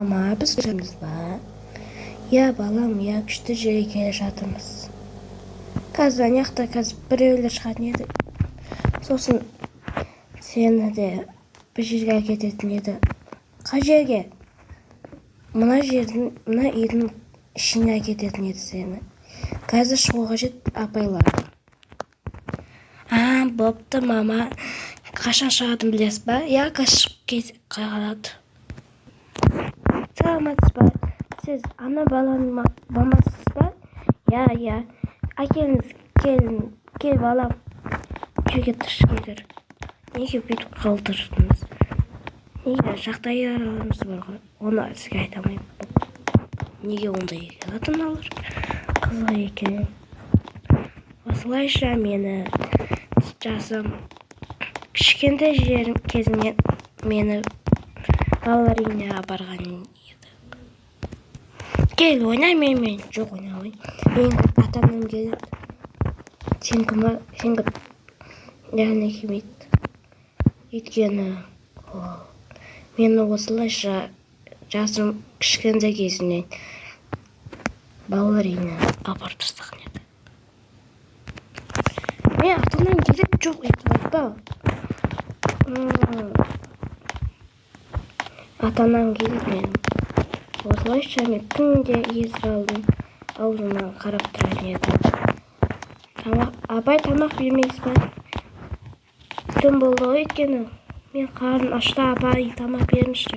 Ama biz kırmızı var. Ya balam ya күшті жерге келе жатырмыз. Қазір аяқта қазір біреулер шығатын еді. Сосын сені де бір жерге әкететін еді. Қай жерге? Мына үйдің ішіне әкететін еді сені. Қазір шығу қажет апайларға. Бопты мама. Қашан шығатын білесіз ба? Я қашып қалады. Саламатсыз ба? Siz ana balanın mamasız ba? Ya. Әкеліңіз, кел балам. Үйге тыш келдір. Неге бүйтіп қалдырдыңыз? Неге жағдайларымыз бар ғой? Оны сізге айта алмаймын. Неге ондай екен? Ата-аналар қызық екен. Осылайша мені жасым кішкентай кезімнен мені балалар үйіне апарған еді. Gel oyna мен жоқ ойнамайын. Мен ата-анам келеді. Сен кім? Яғни келмейді. Өйткені мені осылайша жасым кішкентай кезімнен балалар үйіне апарып тастаған еді. Мен ата-анам келіп жоқ етіп айтпа. Ата-анам келіп менің. Осылайша мен күнде есік аузына қарап тұратын едім. Абай тамақ бермейсіз ба? Түн болды ғой өйткені. Мен қарным ашты, абай тамақ беріңізші.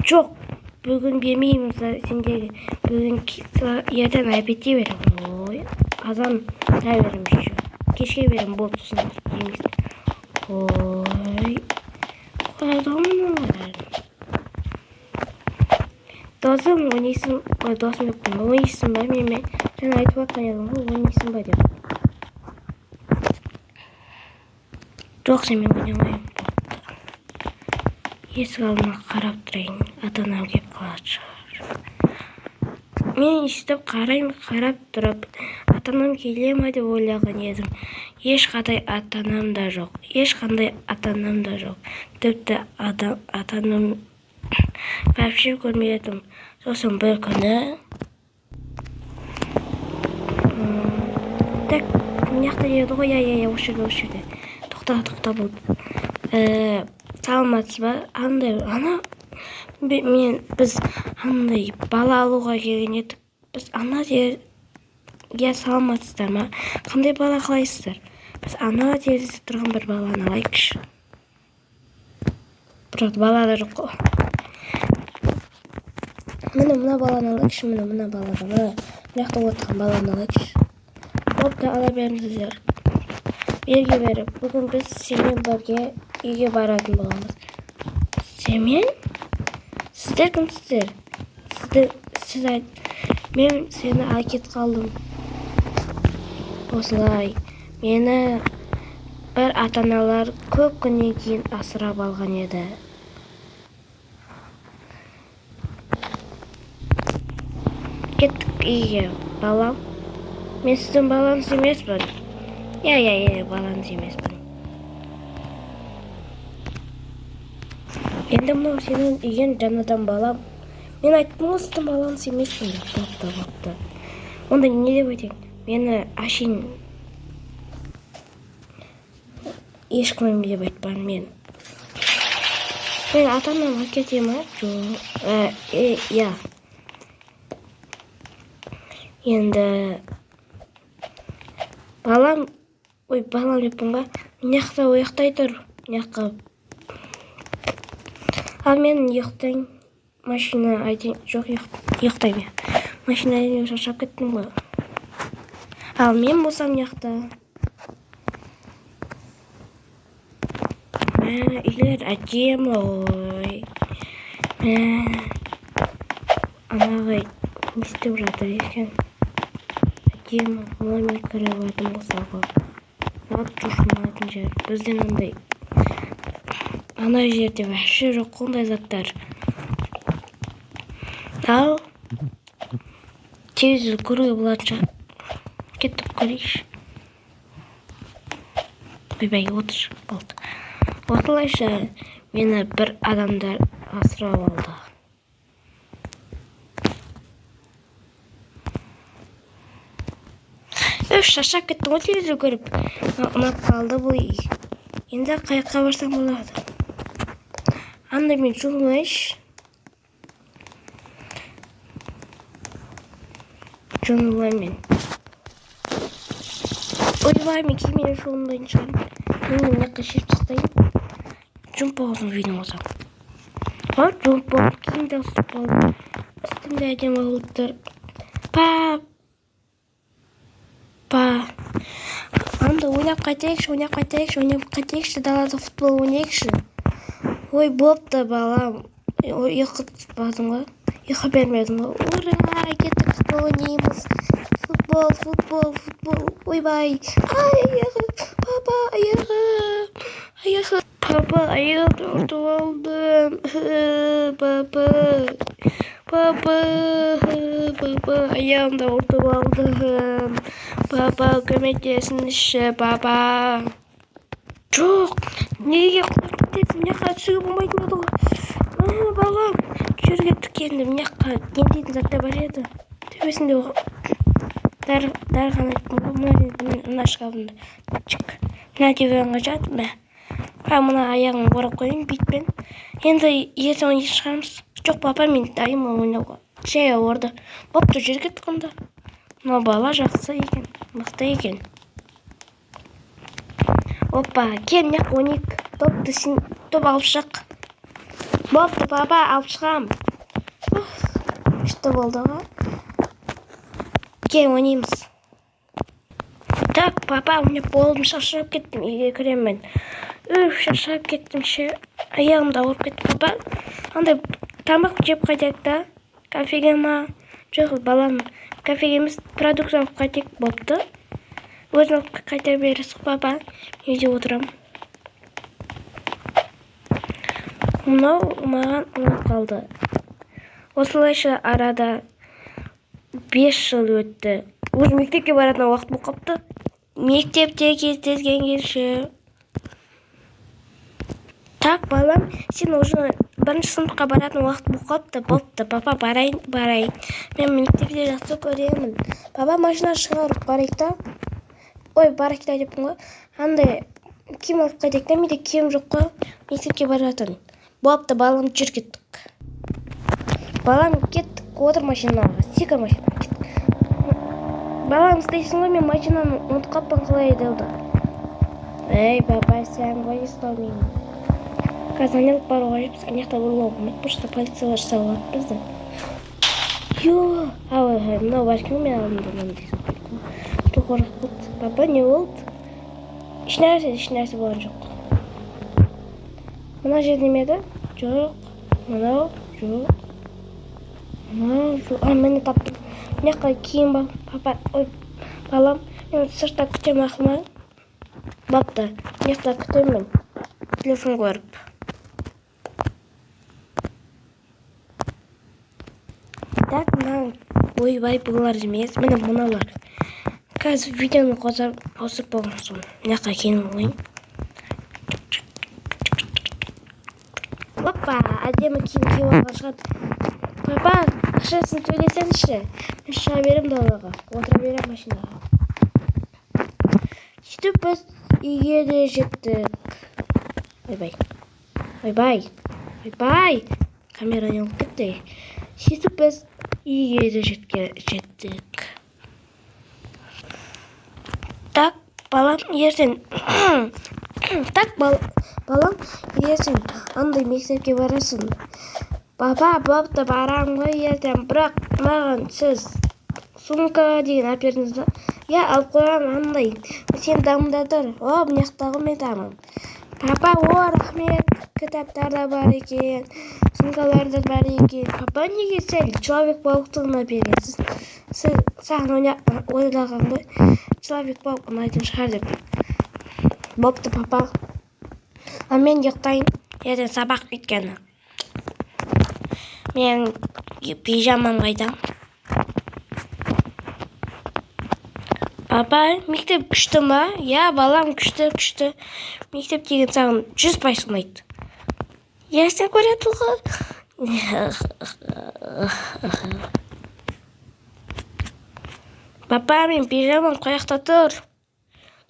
Жоқ, бүгін бермеймін сендерге. Бүгін ертең обедте беремін. Ой, азан беремін. Кешке беремін, болды сосын жемейсің. Ой, қойдамын олар. Досым ойнайсың, досым деппін, ойнайсың ба? Мен жаңа айтып жатқан едім ғой, ойнайсың ба деп. Жоқ, сен мен ойнамаймын. Есік алдына қарап тұрайын, ата-анам келіп қалады шығар. Мен естіп қарап тұрып, ата-анам келе ма деп ойлаған едім. Ешқандай ата-анам да жоқ. Тіпті ата-анам вообще көрмедім. Сосын бір күні так мыняқта еді ғой. Я осы жерде. Тоқта болды. Саламатсыз ба? Біз андай бала алуға келген едік. Біз я саламатсыздар ма? Қандай бала қалайсыздар? Біз терезеде тұрған бір баланы алайықшы. Бірақ бала да жоқ қой. Мына баланы алайықшы, мына баланы. Мына жақта отырған баланы алайықшы. Бопты, ала беріңіздер. Берге беріп, бүгін біз сенімен бірге үйге баратын боламыз. Сенімен? Сіздер кімсіздер? Сіз айт. Мен сені әкет қалдым. Осылай. Мені бір ата-аналар көп күннен кейін асырап алған еді. Кеттік үйге, балам. Мен сіздің балаңыз емеспін. Я, балаңыз емеспін. Енді мынау сенің үйген жаңадан балам. Мен айттым ғой сіздің балаңыз емеспін. Бопты. Онда не деп айтайын? Мені әшейін ешкім деп айтпан мен. Мен ата-анам әкетем ма? Жоқ. Я. Енді балам деппін ба? Мыняқта ұйықтай тұр. Мыняққа. Ал мен ұйықтайын. Машина айтайын. Жоқ, ұйықтаймын. Машина айтайын, шаршап кеттім ғой. Ал мен болсам ұйықта. Үйлер әдем ой. Анағай не істеп жатыр екен. Әдем моймен кіріватым болса ғой. Жушылмайтын жер. Бізден ондай ана жерде вообще жоқ қондай заттар. Ал телевизор көруге болады. Кеттік көрейікші. Ойбай, отыр болды. Осылайша мені бір адамдар асырап алды. Өш, шаршап кеттім ғой телевизор көріп. Ұнап қалды бұл үй. Енді қаяққа барсам болады. Анда мен жуынайыншы. Жуынайын. Ойбай, мен кеймен жуынайын шығарым. Мен мына қашып тастайын. Жұмып болсын видео болсам. Жұмып болып, кейімді ұстып болды. Үстімде әдем олыптыр. Анда ойнап қайтайықшы, далада футбол ойнайықшы. Ой, бопты балам. Ұйқы тұтпадым ғой. Ұйқы бермедім ғой. Ура, кеттік футбол ойнаймыз. Футбол. Ойбай. Папа, аяғы. Папа, аяғымды ұртып алдым. Папа, аяғымды ұртып алдым. Папа, көмектесіңізші, папа. Жоқ, неге құлап кетесің? Мына түсуге болмайтын еді ғой. Балам, жерге тікенді. Мына кентейтін затта бар еді. Төбесінде дәріған айттым ғой. Мына шкафымды. Мына диванға жатып мә. Мына аяғын орап қойын битпен. Енді ертең ойын шығамыз. Жоқ, папа, мен дайым ойнауға. Жай ауырды. Бопты жерге тықында. Мына бала жақсы екен, мықты екен. Опа, кел, мына ойнайық. Топты сен топ алып шық. Бопты, папа, алып шығам. Күшті болды ғой. Кел, ойнаймыз. Так, папа, ойнап болдым, шаршап кеттім, үйге кіремін. Шаршап кеттім ше. Аяғымды ауырып кетті, папа. Андай тамақ жеп қайтайық та. Кафеге ма? Жоқ, балам, кафеге емес, продукт алып қайтайық, бопты. Өзін алып қайта бересіз, папа. Үйде отырам. Мынау маған ұнап қалды. Осылайша арада 5 жыл өтті. Уже мектепке баратын уақыт болып қапты. Мектепте кездескен келші. Так, балам, сен уже бірінші сыныпқа баратын уақыт болып қапты. Бопты, папа, барайын. Мен мектепте жақсы көремін. Папа, машина шығарып барайық та. Ой, барайық та деппін ғой. Андай киім алып қайтайық та, менде киім жоқ қой. Мектепке баратын. Бопты, балам, жүр кеттік. Балам, кеттік, отыр машинаға. Секір машинаға кеттік. Балам, істейсің ғой, мен машинаны ұмытып қаппын, қалай еді. Ей, папа, сен ғой ұстау мені. Қазір алып баруға жепсіз, анаяқта ұрлау болмайды, просто полициялар салады бізді. Мынау бәлкім мен алдымда дейсің. Қорқып болды. Папа, не болды? Ешнәрсе болған жоқ. Мына жер немеді? Жоқ. Мынау жоқ. Мені таптым. Мынаяққа киім бар. Папа, ой, балам, мен сыртта күтем ақыма. Бапты, мынаяқта күтемін. Телефон көріп. Так, мына ойбай бұлар емес, міне мыналар. Қазір видеоны қосып болған соң. Мынаяққа кейін ойын. Опа, әдемі киім киіп алған шығады. Папа, ақшасын төлесеңізші. Мен шыға берем далаға, отыра берем машинаға. Сөйтіп біз үйге де жеттік. Ойбай. Камераны алып кетті. Сөйтіп біз үйге де жеттік. Так, балам, ертең. Балам, ертең андай мектепке барасың. Папа, бопты, барам ғой ертең, бірақ маған сіз сумка деген алып бердіңіз ба? Я, алып қойған андай. Сен дамында тұр. Мынаяқтағы мен дамым. Папа, рахмет. Кітаптар да бар екен, сумкалар да бар екен. Папа, неге сәл Человек-пауктығына бергенсіз? Сіз саған ойлаған ғой, Человек-паук ұнайтын шығар деп. Бопты, папа. Мен ұйықтайын, ертең сабақ өйткені. Мен пижамам қайда? Папа, мектеп күшті ма? Я, балам, күшті. Мектеп деген саған 100% ұнайды. Сен көреді ғой. Папа, мен пижамам қаяқта тұр?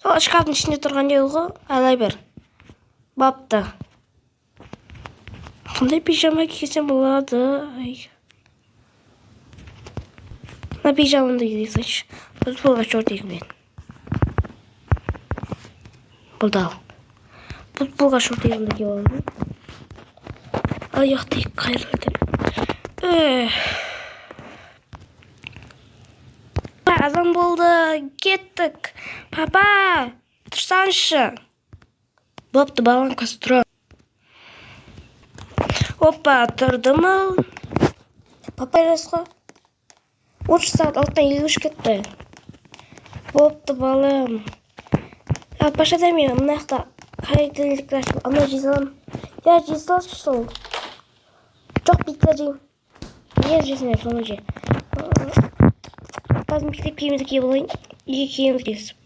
Сол шкафтың ішінде тұрған еді ғой, алай бер. Бапты. Қандай пижама кисем болады? Мына пижамамды кисейінші. Футболға шорт киемін. Болды ал. Футболға шорт киемін киіп алдым. Аяқты қайрылды. Азан болды, кеттік. Папа, тұрсаңшы. Бопты, балам қазір тұра. Опа, тұрдым ал. Папа ерес қой. 30 сағат алтын елгіш кетті. Бопты, балам. Паша мен мұнақта қайдылық рәшіп, ана жезалам. Я жезалшы сол. Жоқ бітті дейм. Не жезіне соны же. Қазір мектеп киімді киіп олайын. Үйге киімді киісіп.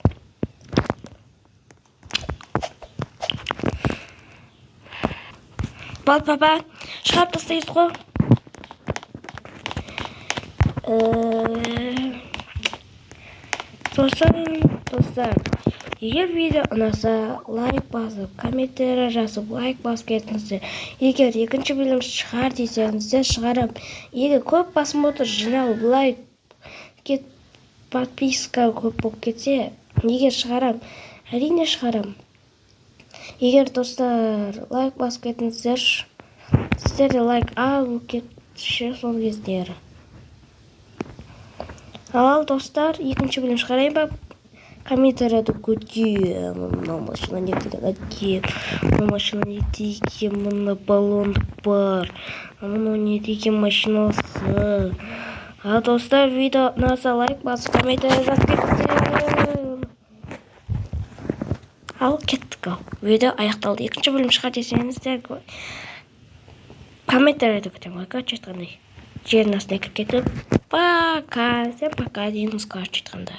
Бол, папа, шығарып тастайыз ғой. Достар, егер видео ұнаса, лайк басып, комментарий жазып, лайк басып кетіңіздер. Егер екінші бөлім шығар десеңіздер, шығарам. Егер көп просмотр жиналып, лайк кет, подписка көп болып кетсе, егер шығарам, әрине шығарам. Егер достар лайк басып кетіңіздер, сіздерде лайк алып кетші сол кездері. Ал достар, екінші бөлім шығарайын ба? Комментарияда көтем. Мына машина не деген әдем. Мына машина не деген, мына баллондық бар. Мына не деген машинасы. Ал достар, видео ұнаса лайк басып, комментария жазып кетіңіздер. Ал кеттік ал. Видео аяқталды. Екінші бөлім шығар десеңіздер, комментарияда көтем. Короче айтқандай. Жердің астына кіріп кетіп, пока, всем пока дейміз, короче айтқандай.